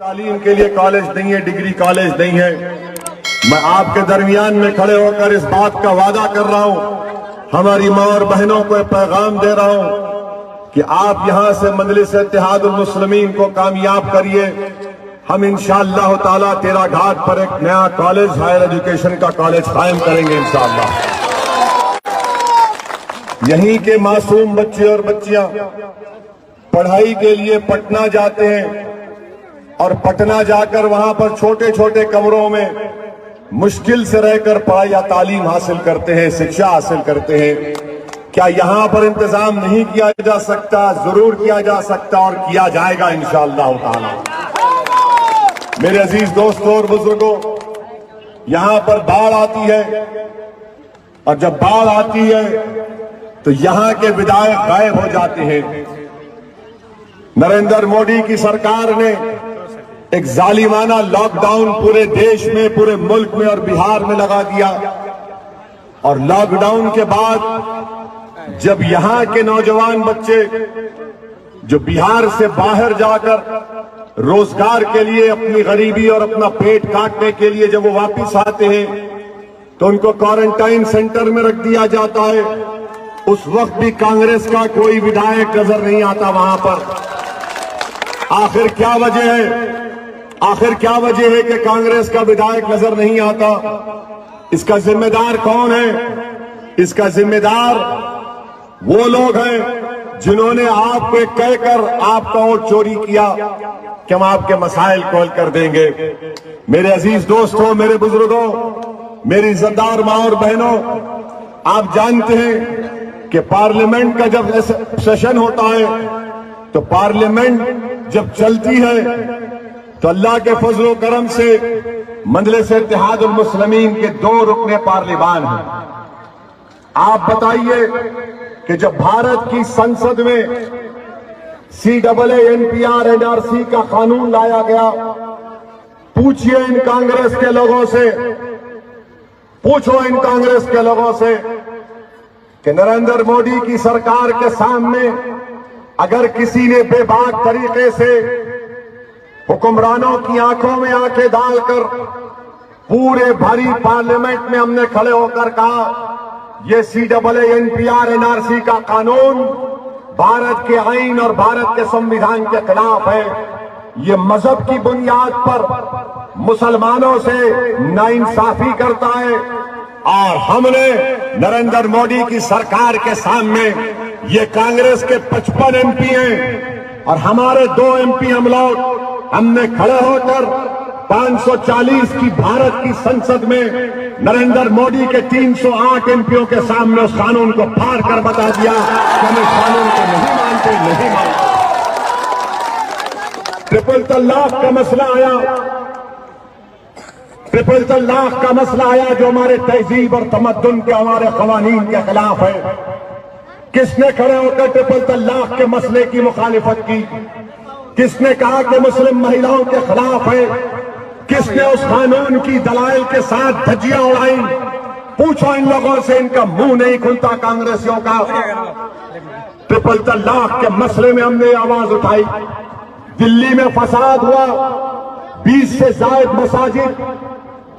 तालीम के लिए कॉलेज नहीं है, डिग्री कॉलेज नहीं है। मैं आपके दरमियान में खड़े होकर इस बात का वादा कर रहा हूं, हमारी मां और बहनों को पैगाम दे रहा हूं कि आप यहां से मजलिस इत्तेहादुल मुस्लिमीन को कामयाब करिए। हम इंशाअल्लाह ताला तेरा घाट पर एक नया कॉलेज, हायर एजुकेशन का कॉलेज कायम करेंगे इंशाअल्लाह। यहीं के मासूम बच्चे और बच्चियां पढ़ाई के लिए पटना जाते हैं और पटना जाकर वहां पर छोटे छोटे कमरों में मुश्किल से रहकर पढ़ाई या तालीम हासिल करते हैं, शिक्षा हासिल करते हैं। क्या यहां पर इंतजाम नहीं किया जा सकता? जरूर किया जा सकता और किया जाएगा इंशाअल्लाह ताला। मेरे अजीज दोस्तों और बुजुर्गों, यहां पर बाढ़ आती है और जब बाढ़ आती है तो यहां के विधायक गायब हो जाते हैं। नरेंद्र मोदी की सरकार ने एक जालिमाना लॉकडाउन पूरे देश में, पूरे मुल्क में और बिहार में लगा दिया। और लॉकडाउन के बाद जब यहां के नौजवान बच्चे जो बिहार से बाहर जाकर रोजगार के लिए, अपनी गरीबी और अपना पेट काटने के लिए जब वो वापस आते हैं तो उनको क्वारंटाइन सेंटर में रख दिया जाता है। उस वक्त भी कांग्रेस का कोई विधायक नजर नहीं आता वहां पर। आखिर क्या वजह है? आखिर क्या वजह है कि कांग्रेस का विधायक नजर नहीं आता? इसका जिम्मेदार कौन है? इसका जिम्मेदार वो लोग हैं जिन्होंने आपको कहकर आपका वोट चोरी किया कि हम आपके मसाइल को हल कर देंगे। मेरे अजीज दोस्तों, मेरे बुजुर्गों, मेरी इज्जतदार मां और बहनों, आप जानते हैं कि पार्लियामेंट का जब सेशन होता है तो पार्लियामेंट जब चलती है तो अल्लाह के फजलो करम से मजलिस इत्तेहादुल मुस्लिमीन के 2 रुकने पार्लिमान हैं। आप बताइए कि जब भारत की संसद में CAA NPR NRC का कानून लाया गया, पूछिए इन कांग्रेस के लोगों से, पूछो इन कांग्रेस के लोगों से कि नरेंद्र मोदी की सरकार के सामने अगर किसी ने बेबाक तरीके से हुक्मरानों की आंखों में आंखें डालकर पूरे भरी पार्लियामेंट में हमने खड़े होकर कहा ये CAA NPR NRC का कानून भारत के आईन और भारत के संविधान के खिलाफ है, ये मजहब की बुनियाद पर मुसलमानों से नाइंसाफी करता है। और हमने नरेंद्र मोदी की सरकार के सामने, ये कांग्रेस के 55 MP हैं और हमारे 2 MP हम लोग, हमने खड़े होकर 540 की भारत की संसद में नरेंद्र मोदी के 308 MPओं के सामने उस कानून को फाड़ कर बता दिया कि हम इस कानून को नहीं मानते, नहीं मानते। ट्रिपल तलाक का मसला आया, ट्रिपल तलाक का मसला आया जो हमारे तहजीब और तमद्दुन के, हमारे कवानीन के खिलाफ है। किसने खड़े होकर ट्रिपल तलाक के मसले की मुखालिफत की? किसने कहा कि मुस्लिम महिलाओं के खिलाफ है? किसने उस कानून की दलाइल के साथ धज्जियां उड़ाई? पूछो इन लोगों से, इनका मुंह नहीं खुलता कांग्रेसियों का। ट्रिपल तलाक के मसले में हमने आवाज उठाई। दिल्ली में फसाद हुआ, 20 से ज्यादा मसाजिद,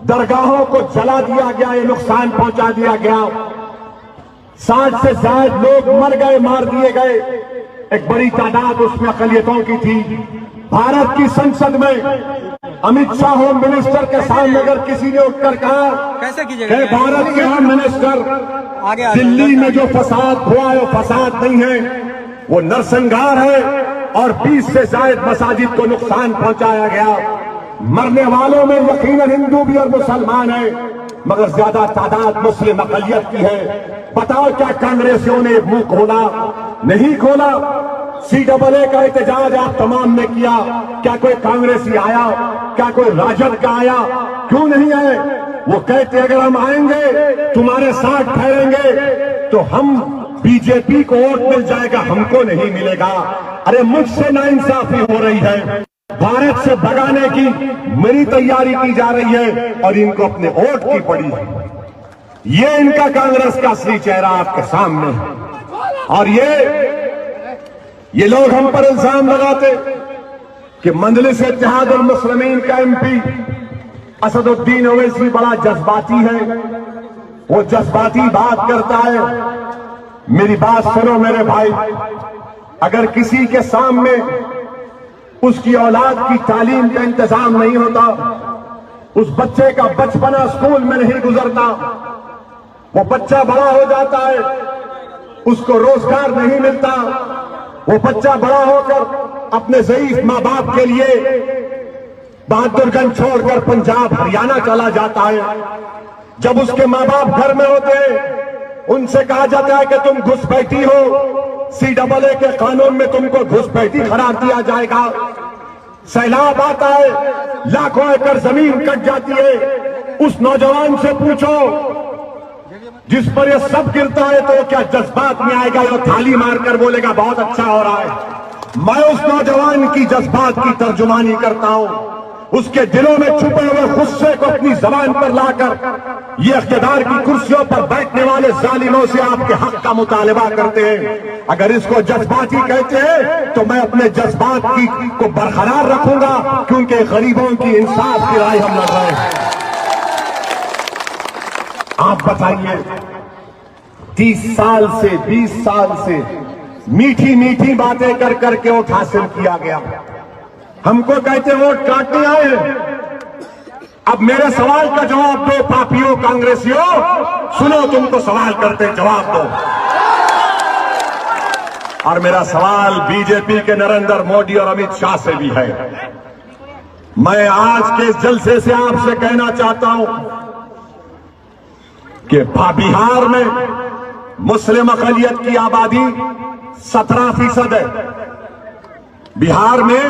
दरगाहों को जला दिया गया, ये नुकसान पहुंचा दिया गया। 60 से ज्यादा लोग मर गए, मार दिए गए। एक बड़ी तादाद उसमें अकलियतों की थी। भारत की संसद में अमित शाह होम मिनिस्टर के सामने अगर किसी ने उठकर कहा कैसे कीजिएगा, भारत के होम मिनिस्टर, दिल्ली में जो फसाद हुआ है वो फसाद नहीं है, वो नरसंहार है और 20 से ज्यादा मसाजिद को नुकसान पहुंचाया गया। मरने वालों में यकीनन हिंदू भी और मुसलमान है, मगर ज्यादा तादाद मुस्लिम अकलियत की है। बताओ क्या कांग्रेसियों ने मुंह खोला? नहीं खोला। CAA का एहतजाज आप तमाम ने किया, क्या कोई कांग्रेसी आया? क्या कोई राजद का आया? क्यों नहीं आए? वो कहते अगर हम आएंगे तुम्हारे साथ ठहरेंगे तो हम बीजेपी को वोट मिल जाएगा, हमको नहीं मिलेगा। अरे मुझसे नाइंसाफी हो रही है, भारत से भगाने की मेरी तैयारी की जा रही है और इनको अपने वोट की पड़ी है। ये इनका कांग्रेस का असली चेहरा आपके सामने है। और ये लोग हम पर इल्जाम लगाते कि मजलिस इत्तेहादुल मुस्लिमीन का एमपी असदुद्दीन ओवैसी बड़ा जज्बाती है, वो जज्बाती बात करता है। मेरी बात सुनो मेरे भाई, अगर किसी के सामने उसकी औलाद की तालीम का इंतजाम नहीं होता, उस बच्चे का बचपना स्कूल में नहीं गुजरता, वो बच्चा बड़ा हो जाता है, उसको रोजगार नहीं मिलता, वो बच्चा बड़ा होकर अपने ज़ईफ माँ बाप के लिए बहादुरगंज छोड़कर पंजाब हरियाणा चला जाता है। जब उसके माँ बाप घर में होते हैं, उनसे कहा जाता है कि तुम घुसपैठी हो, CAA के कानून में तुमको घुसपैठी करार दिया जाएगा। सैलाब आता है, लाखों एकड़ जमीन कट जाती है। उस नौजवान से पूछो जिस पर ये सब गिरता है तो क्या जज्बात में आएगा, वो थाली मारकर बोलेगा बहुत अच्छा हो रहा है। मैं उस नौजवान की जज्बात की तर्जुमानी करता हूं, उसके दिलों में छुपे हुए गुस्से को अपनी जबान पर लाकर ये इख्तिदार की कुर्सियों पर बैठने वाले जालिमों से आपके हक का मुतालबा करते हैं। अगर इसको जज्बाती कहते हैं तो मैं अपने जज्बात की को बरकरार रखूंगा, क्योंकि गरीबों की इंसाफ की राह हम लड़ रहे हैं। आप बताइए, 30 साल से 20 साल से मीठी मीठी बातें कर करके वोट हासिल किया गया, हमको कहते वोट काटने आए हैं। अब मेरे सवाल का जवाब दो पापियों कांग्रेसियों, सुनो तुमको सवाल करते जवाब दो। और मेरा सवाल बीजेपी के नरेंद्र मोदी और अमित शाह से भी है। मैं आज के इस जलसे से आपसे कहना चाहता हूं कि बिहार में मुस्लिम अक़लियत की आबादी 17% है। बिहार में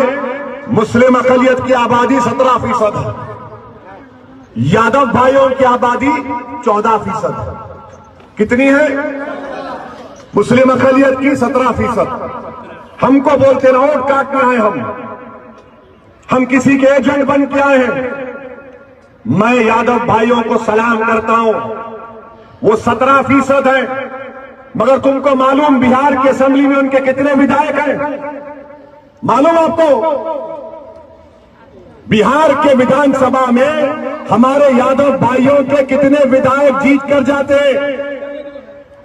मुस्लिम अक़लियत की आबादी 17% है। यादव भाइयों की आबादी 14% है। कितनी है? मुस्लिम अक़लियत की 17%। हमको बोलते ना वोट काटना है, हम किसी के एजेंट बन के आए हैं। मैं यादव भाइयों को सलाम करता हूं, वो 17% है, मगर तुमको मालूम बिहार की असेंबली में उनके कितने विधायक हैं? मालूम आपको? बिहार के विधानसभा में हमारे यादव भाइयों के कितने विधायक जीत कर जाते हैं?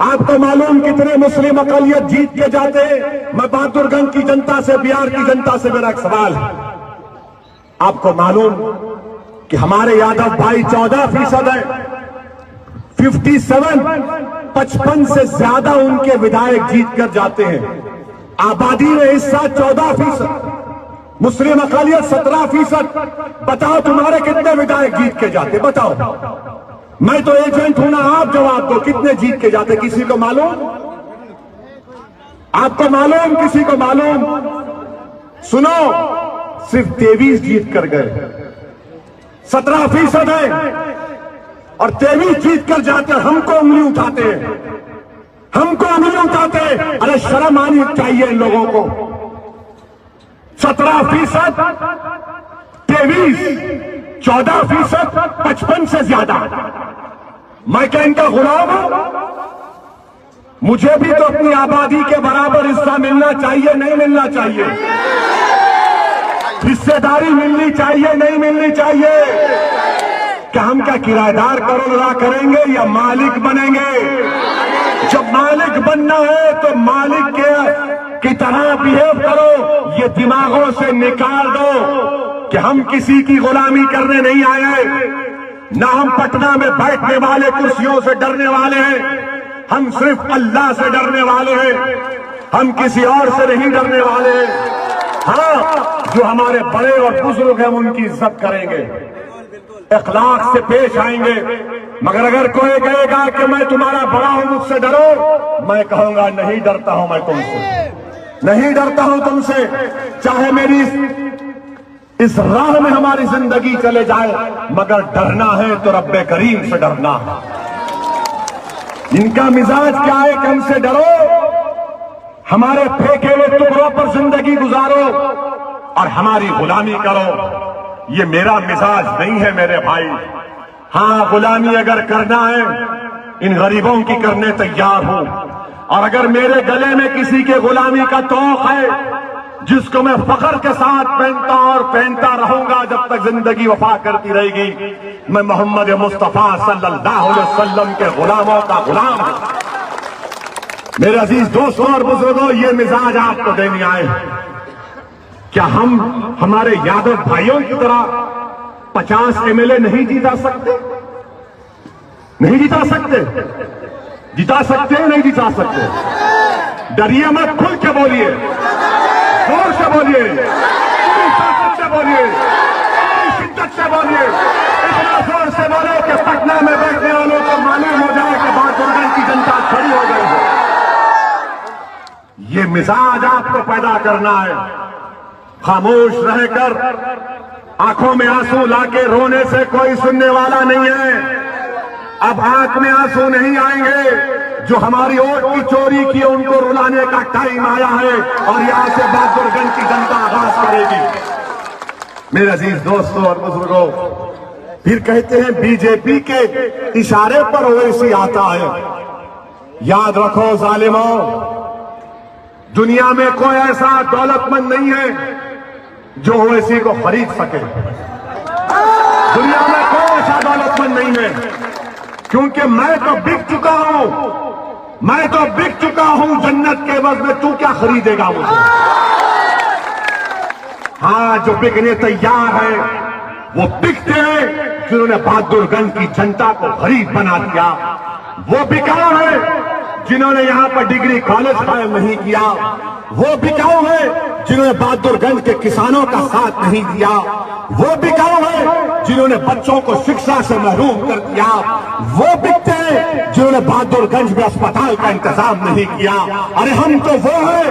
आपको मालूम कितने मुस्लिम अक़लियत जीत के जाते हैं? मैं बहादुरगंज की जनता से, बिहार की जनता से मेरा एक सवाल है, आपको मालूम कि हमारे यादव भाई 14% है। 55 से ज्यादा उनके विधायक जीत कर जाते हैं। आबादी में हिस्सा 14%, मुस्लिम अक़लियत 17%। बताओ तुम्हारे कितने विधायक जीत के जाते? बताओ, मैं तो एजेंट हूं ना, आप जवाब दो, कितने जीत के जाते? किसी को मालूम? आपको मालूम? किसी को मालूम? सुनो, सिर्फ 23 जीत कर गए। 17% है और 23 जीत कर जाते, हमको उंगली उठाते हैं, हमको उंगली उठाते हैं। अरे शर्म आनी चाहिए इन लोगों को। 17%, 23, 14%, 55 से ज्यादा। मैं क्या इनका गुलाम हूं? मुझे भी तो अपनी आबादी के बराबर हिस्सा मिलना चाहिए, नहीं मिलना चाहिए? हिस्सेदारी मिलनी चाहिए, नहीं मिलनी चाहिए? क्या हम क्या किराएदार करोड़ अदा करेंगे या मालिक बनेंगे? जब मालिक बनना है तो मालिक की तरह बिहेव करो। ये दिमागों से निकाल दो कि हम किसी की गुलामी करने नहीं आए हैं, ना हम पटना में बैठने वाले कुर्सियों से डरने वाले हैं। हम सिर्फ अल्लाह से डरने वाले हैं, हम किसी और से नहीं डरने वाले हैं। हाँ, जो हमारे बड़े और बुजुर्ग हैं उनकी इज्जत करेंगे, इखलाक से पेश आएंगे। मगर अगर कोई कहेगा कि मैं तुम्हारा बड़ा हूं, मुझसे डरो, मैं कहूंगा नहीं डरता हूं, मैं तुमसे नहीं डरता हूं तुमसे। चाहे मेरी इस राह में हमारी जिंदगी चले जाए, मगर डरना है तो रब्बे करीम से डरना है। इनका मिजाज क्या है कि हमसे डरो, हमारे फेंके हुए टुकड़ों पर जिंदगी गुजारो और हमारी गुलामी करो। ये मेरा मिजाज नहीं है मेरे भाई। हाँ, गुलामी अगर करना है, इन गरीबों की करने तैयार हूं। और अगर मेरे गले में किसी के गुलामी का तौक है, जिसको मैं फख्र के साथ पहनता और पहनता रहूंगा जब तक जिंदगी वफा करती रहेगी। मैं मोहम्मद मुस्तफा सल्लल्लाहु अलैहि वसल्लम के गुलामों का गुलाम हूं। मेरे अजीज दोस्तों और बुजुर्गों, ये मिजाज आपको देने आए। क्या हम हमारे यादव भाइयों की तरह 50 MLA नहीं जीता सकते? नहीं जीता सकते? जिता सकते हैं, नहीं जिता सकते? डरिए मत, खुल के बोलिए, जोर से बोलिए, पूरी ताकत से बोलिए, पूरी शिद्दत से बोलिए, इतना जोर से बोले कि पटना में बैठने वालों को मालूम हो जाए कि बहादुरगंज की जनता खड़ी हो गई है। ये मिजाज आपको पैदा करना है। खामोश रहकर आंखों में आंसू लाके रोने से कोई सुनने वाला नहीं है। अब आंख में आंसू नहीं आएंगे। जो हमारी वोट की चोरी की उनको रुलाने का टाइम आया है और यहां से बहादुरगंज की जनता आगाज करेगी। मेरे अजीज दोस्तों और बुजुर्गों, फिर कहते हैं बीजेपी के इशारे पर ओवैसी आता है। याद रखो जालिमों, दुनिया में कोई ऐसा दौलतमंद नहीं है जो ओवैसी को खरीद सके। दुनिया में कोई ऐसा दौलतमंद नहीं है, क्योंकि मैं तो बिक चुका हूं, मैं तो बिक चुका हूं जन्नत के एवज में। तू क्या खरीदेगा मुझे? हाँ, जो बिकने तैयार है वो बिकते हैं जिन्होंने बहादुरगंज की जनता को गरीब बना दिया। वो बिकाऊ है जिन्होंने यहां पर डिग्री कॉलेज कायम नहीं किया। वो बिकाऊ है जिन्होंने बहादुरगंज के किसानों का साथ नहीं दिया। वो बिकाऊ है जिन्होंने बच्चों को शिक्षा से महरूम कर दिया। वो बिकते हैं जिन्होंने बहादुरगंज में अस्पताल का इंतजाम नहीं किया। अरे हम तो वो है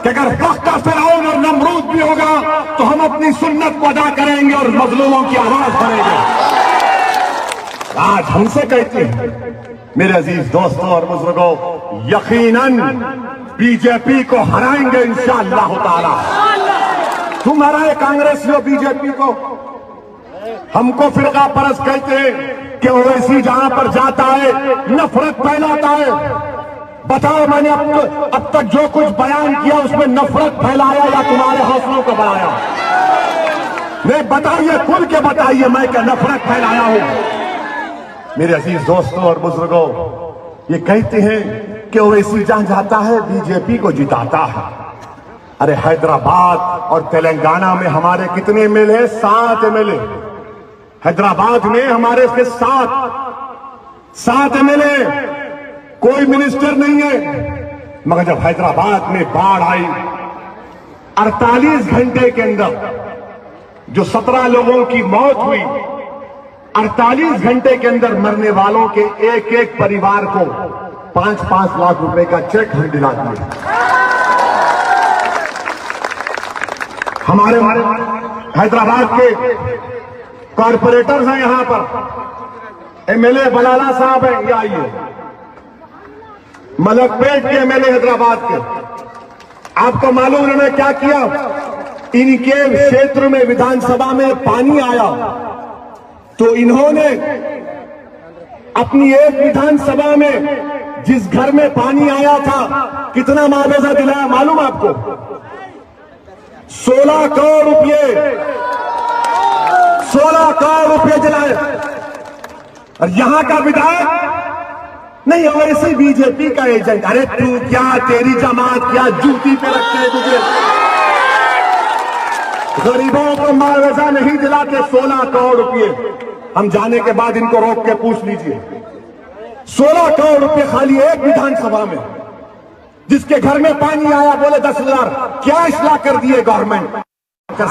कि अगर वक्त का फिरौन और नमरूद भी होगा तो हम अपनी सुन्नत को अदा करेंगे और मजलूमों की आवाज भरेंगे। आज हमसे कहते हैं मेरे अजीज दोस्तों और बुजुर्गों, यकीनन बीजेपी को हराएंगे इंशाअल्लाह ताला। तुम हराए कांग्रेसियों बीजेपी को। हमको फिरका परस्त कहते हैं कि ओवैसी जहां पर जाता है नफरत फैलाता है। बताओ, मैंने अब तक जो कुछ बयान किया उसमें नफरत फैलाया या तुम्हारे हौसलों को बढ़ाया? मैं बताइए, खुल के बताइए, मैं क्या नफरत फैलाया हूं? मेरे अजीज दोस्तों और बुजुर्गों, ये कहते हैं कि ओवैसी जहां जाता है बीजेपी को जिताता है। अरे हैदराबाद और तेलंगाना में हमारे कितने MLA? 7 MLA। हैदराबाद में हमारे के 7 MLA, कोई मिनिस्टर नहीं है। मगर जब हैदराबाद में बाढ़ आई, 48 घंटे के अंदर जो 17 लोगों की मौत हुई, 48 घंटे के अंदर मरने वालों के एक एक परिवार को 5-5 लाख रुपए का चेक हम दिला दिए। हमारे हैदराबाद के कॉरपोरेटर्स हैं, यहां पर MLA बलाला साहब हैं, ये आइए, मलकपेट के MLA हैदराबाद के। आपको मालूम उन्होंने क्या किया? इनके क्षेत्र में विधानसभा में पानी आया तो इन्होंने अपनी एक विधानसभा में जिस घर में पानी आया था कितना मुआवजा दिलाया मालूम आपको? 16 करोड़ रुपए, 16 करोड़ रुपए दिलाए। और यहां का विधायक नहीं, वैसे बीजेपी का एजेंट। अरे तू क्या, तेरी जमात क्या जूती पे रखते हैं तुझे? गरीबों को मुआवजा नहीं दिलाते 16 करोड़ रुपए। हम जाने के बाद इनको रोक के पूछ लीजिए, 16 करोड़ रुपए खाली एक विधानसभा में। जिसके घर में पानी आया बोले 10,000 कैश ला कर दिए गवर्नमेंट।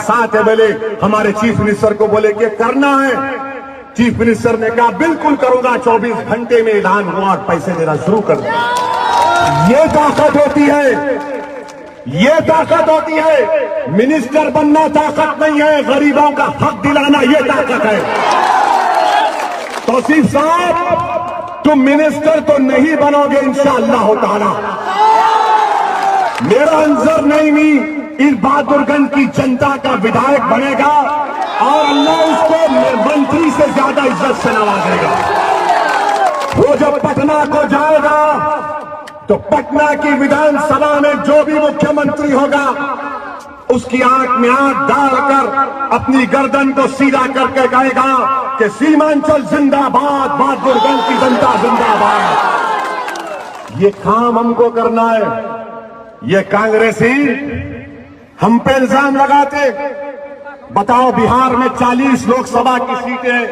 7 MLA हमारे चीफ मिनिस्टर को बोले कि करना है। चीफ मिनिस्टर ने कहा बिल्कुल करूंगा, 24 घंटे में ऐलान हुआ और पैसे देना शुरू कर दिया। ये ताकत होती है, ये ताकत होती है। मिनिस्टर बनना ताकत नहीं है, गरीबों का हक दिलाना ये ताकत है। तौसीफ साहब, तुम मिनिस्टर तो नहीं बनोगे इंशाअल्लाह ताला। मेरा अंजर नईमी इस बहादुरगंज की जनता का विधायक बनेगा और अल्लाह उसको मंत्री से ज्यादा इज्जत से नवाजेगा। वो जब पटना को जाएगा तो पटना की विधानसभा में जो भी मुख्यमंत्री होगा उसकी आंख में आंख डालकर अपनी गर्दन को सीधा करके कहेगा कि सीमांचल जिंदाबाद, बहादुरगंज की जनता जिंदाबाद। ये काम हमको करना है। ये कांग्रेसी हम पे इल्जाम लगाते, बताओ बिहार में 40 लोकसभा की सीटें हैं,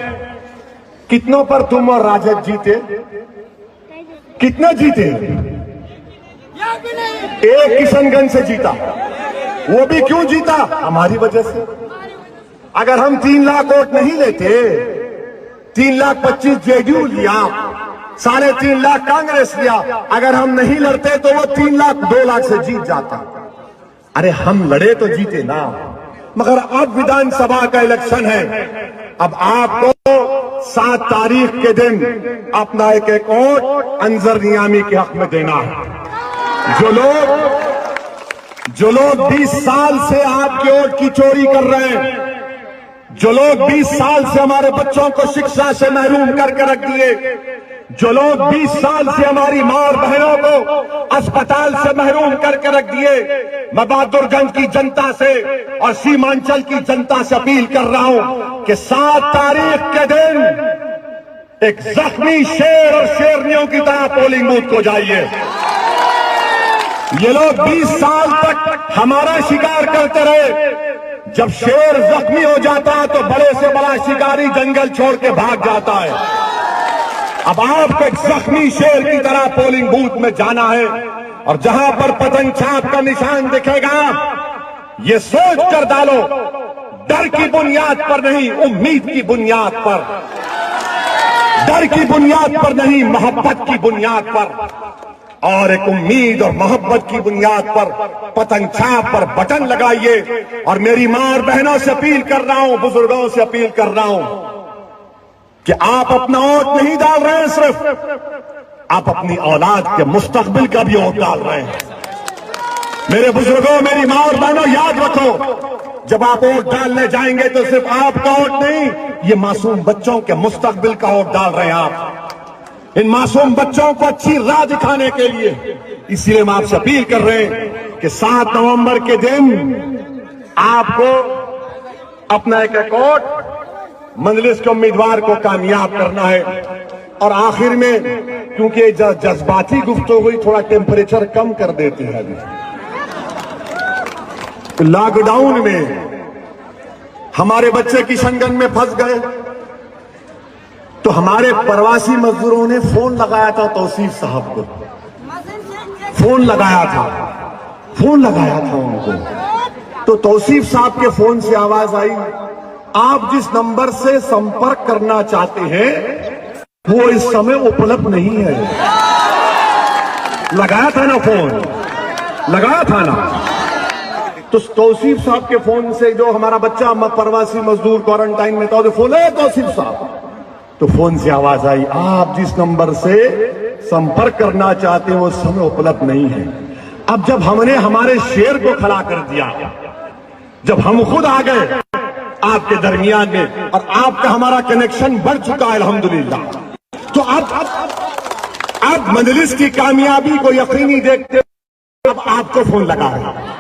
कितनों पर तुम और राजद जीते? कितना जीते? एक किशनगंज से जीता, वो भी क्यों जीता? हमारी वजह से। अगर हम 3 लाख वोट नहीं लेते, 3,25,000 जेडीयू लिया, 3.5 लाख कांग्रेस लिया, अगर हम नहीं लड़ते तो वो 3 लाख 2 लाख से जीत जाता। अरे हम लड़े तो जीते ना। मगर अब विधानसभा का इलेक्शन है, अब आपको 7 तारीख के दिन अपना एक वोट अंजर नियामी के हक में देना है। जो लोग 20 साल से आपके वोट की चोरी कर रहे हैं, जो लोग 20 साल से हमारे बच्चों को शिक्षा से महरूम करके रख दिए, जो लोग 20 साल से हमारी मां और बहनों को अस्पताल से महरूम करके रख दिए, मैं बहादुरगंज की जनता से और सीमांचल की जनता से अपील कर रहा हूं कि 7 तारीख के दिन एक जख्मी शेर और शेरनियों की तरह पोलिंग बूथ को जाइए। ये लोग 20 साल तक हमारा शिकार करते रहे। जब शेर जख्मी हो जाता है तो बड़े से बड़ा शिकारी जंगल छोड़ के भाग जाता है। अब आपको एक जख्मी शेर की तरह पोलिंग बूथ में जाना है और जहां पर पतंग छाप का निशान दिखेगा, ये सोच कर डालो, डर की बुनियाद पर नहीं, उम्मीद की बुनियाद पर, डर की बुनियाद पर नहीं, मोहब्बत की बुनियाद पर, और एक उम्मीद और मोहब्बत की बुनियाद पर पतंग छाप पर बटन लगाइए। और मेरी मां और बहनों से अपील कर रहा हूं, बुजुर्गों से अपील कर रहा हूं कि आप अपना वोट नहीं डाल रहे हैं, सिर्फ आप अपनी औलाद के मुस्तकबिल का भी वोट डाल रहे हैं। मेरे बुजुर्गों, मेरी मां और बहनों, याद रखो, जब आप वोट डालने जाएंगे तो सिर्फ आपका वोट नहीं, ये मासूम बच्चों के मुस्तकबिल का वोट डाल रहे हैं आप, इन मासूम बच्चों को अच्छी राह दिखाने के लिए। इसलिए हम आपसे अपील कर रहे हैं कि 7 नवंबर के दिन आपको अपना एक वोट मजलिस के उम्मीदवार को कामयाब करना है। और आखिर में, क्योंकि जज्बाती गुफ्तगू हुई, थोड़ा टेम्परेचर कम कर देते हैं। अभी लॉकडाउन में हमारे बच्चे किशनगंज में फंस गए तो हमारे प्रवासी मजदूरों ने फोन लगाया था तौसीफ साहब को, फोन लगाया था उनको। तो तौसीफ साहब के फोन से आवाज आई, आप जिस नंबर से संपर्क करना चाहते हैं वो इस समय उपलब्ध नहीं है। लगाया था ना फोन, लगाया था ना। तो तौसीफ साहब के फोन से, जो हमारा बच्चा प्रवासी मजदूर क्वारंटाइन में था, तो फोन है तौसीफ साहब, तो फोन से आवाज आई, आप जिस नंबर से संपर्क करना चाहते हैं वो समय उपलब्ध नहीं है। अब जब हमने हमारे शेर को खड़ा कर दिया, जब हम खुद आ गए आपके दरमियान में और आपका हमारा कनेक्शन बढ़ चुका है अल्हम्दुलिल्लाह, तो अब मजलिस की कामयाबी को यकीनी देखते अब आपको फोन लगा है।